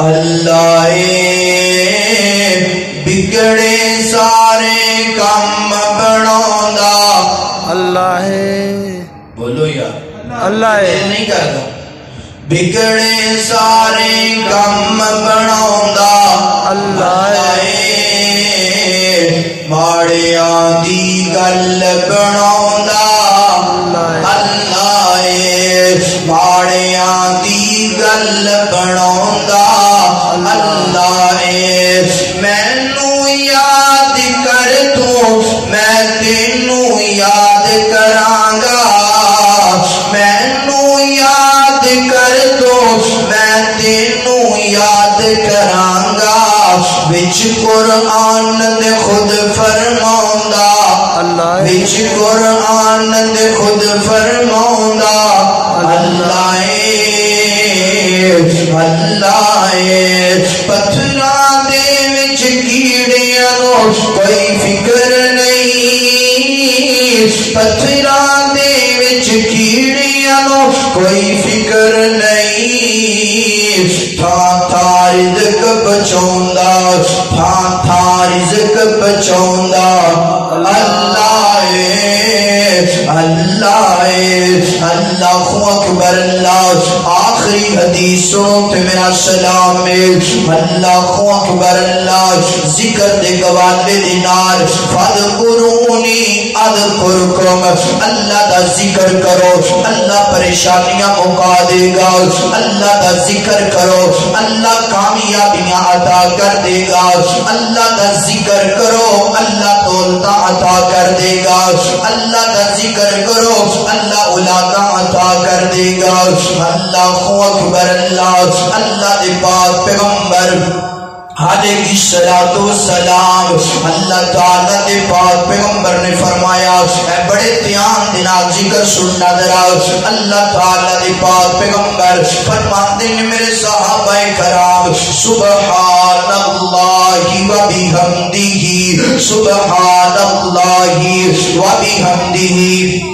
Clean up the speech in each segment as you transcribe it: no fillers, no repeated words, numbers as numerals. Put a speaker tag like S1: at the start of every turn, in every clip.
S1: اللہ بگڑے سارے کام بناوندا اللہ بولو یار اللہ نہیں کردا بگڑے سارے کام بناوندا اللہ ماڑیاں دی گل بناوندا اللہ ماڑیاں دی گل بناوندا اللہ مینوں یاد کر تو میں تینوں یاد کراں گا مینوں یاد کر تو میں تینوں یاد کراں گا وچ قرآن دے خود فرماوندا اللہ وچ قرآن دے خود فرماوندا اللہ اللہ پتھراں دے وچ کیڑیاں نو کوئی فکر نہیں پتھراں دے وچ کیڑیاں نو کوئی فکر نہیں تھاں تھاں رزق بچاوندا تھاں تھاں رزق بچاوندا اللہ اللہ اللہ اکبر اللہ آخری حدیث سنو تے میرا سلام اللہ اکبر اللہ ذکر دے گوالے دینار فاذکرونی اذکرکم اللہ دا ذکر کرو اللہ پریشانیاں مکا دے گا اللہ دا ذکر کرو اللہ کامیابیاں عطا کر دے گا اللہ دا ذکر کرو اللہ دولتاں عطا کر دے گا اللہ دا ذکر کرو اللہ اولاداں عطا کر دے گا اللہ اکبر اللہ اللہ دے پاک پیغمبر علیہ الصلوۃ والسلام اللہ تعالیٰ دے پاک پیغمبر نے فرمایا اے بڑے دھیان دینا ذکر سننا ذرا اللہ تعالیٰ دے پاک پیغمبر فرماتے ہیں میرے صحابہ کرام سبحان اللہ و بحمدہ سبحان اللہ و بحمدہ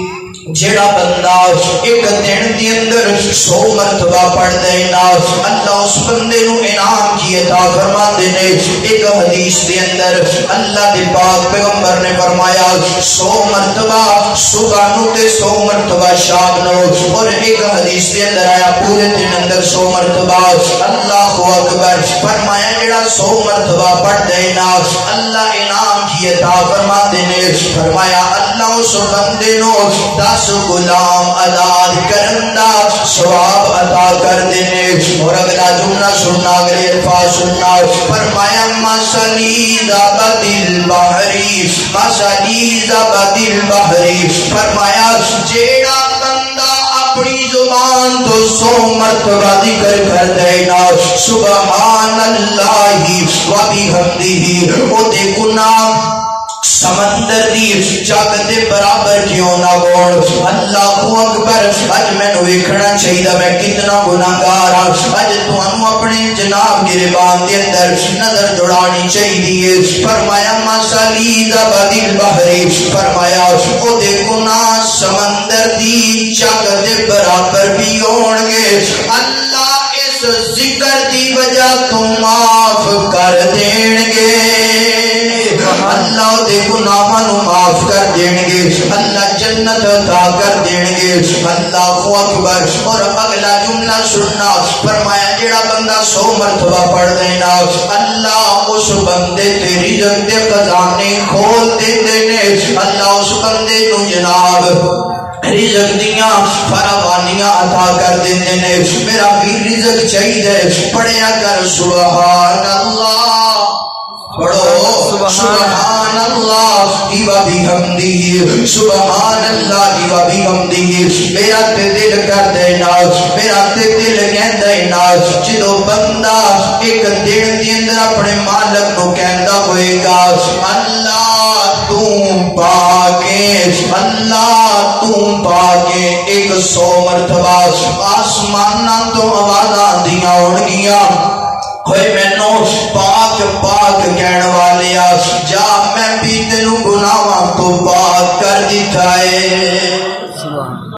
S1: جڑا بندہ ایک دن دی اندر 100 مرتبہ پڑھ دینا اللہ اس بندے نو انعام کی عطا فرماندے نے ایک حدیث دے اندر اللہ دے پاک پیغمبر نے فرمایا 100 مرتبہ صبح نو تے 100 مرتبہ شام نو اور ایک حدیث دے اندر آیا پورے دن اندر 100 مرتبہ اللہ اکبر فرمایا جڑا 100 مرتبہ پڑھ دینا اللہ انعام کی عطا فرماندے نے فرمایا اللہ اس بندے نو 10 غلام آزاد کرندہ ثواب عطا کر دینے اور اگلا جملہ سننا اگلے الفاظ سننا فرمایا مسلی زبد البحری مسلی زبد البحری فرمایا جیڑا بندہ اپنی زبان تو 100 مرتبہ ذکر کر دینا سبحان اللہ و بحمدہ او دے گناہ سمندر دی جگ دے برابر کیوں نہ ہون اللہ اکبر اج مینوں ویکھنا چاہیے میں کتنا گناہگار ہاں اج تانوں اپنے جناب گریبان دے اندر نظر دوڑانی چاہیے فرمایا مسلی زبد البحر فرمایا او دے گناہ سمندر دی جگ دے برابر بھی ہون گے اللہ اس ذکر دی وجہ تو معاف کر دین گے اللہ دے گناہاں نو معاف کر دین گے اللہ جنت عطا کر دین گے اللہ اکبر اور اگلا جملہ سننا فرمایا جڑا بندہ 100 مرتبہ پڑھ دینا اللہ اس بندے تے رزق دے خزانے کھول دیندے نے اللہ اس بندے نو جناب رزق دیاں فراوانیاں عطا کر دیندے نے میرا بھی رزق چاہیے پڑھیا کر سبحان اللہ پڑھو سبحان اللہ و بحمدہ سبحان اللہ و بحمدہ میرا تے دل کر دینا میرا تے دل کہندا دینا جدو بندہ ایک دن دے اندر اپنے مالک نو کہندا ہوئے گا اللہ تو پاکے اللہ تو پاکے 100 مرتبہ آسماناں تو آوازاں دیاں ہون گیاں ہوئے مینو پاک پاک کہن والیا جا میں بھی تینوں گناہاں تو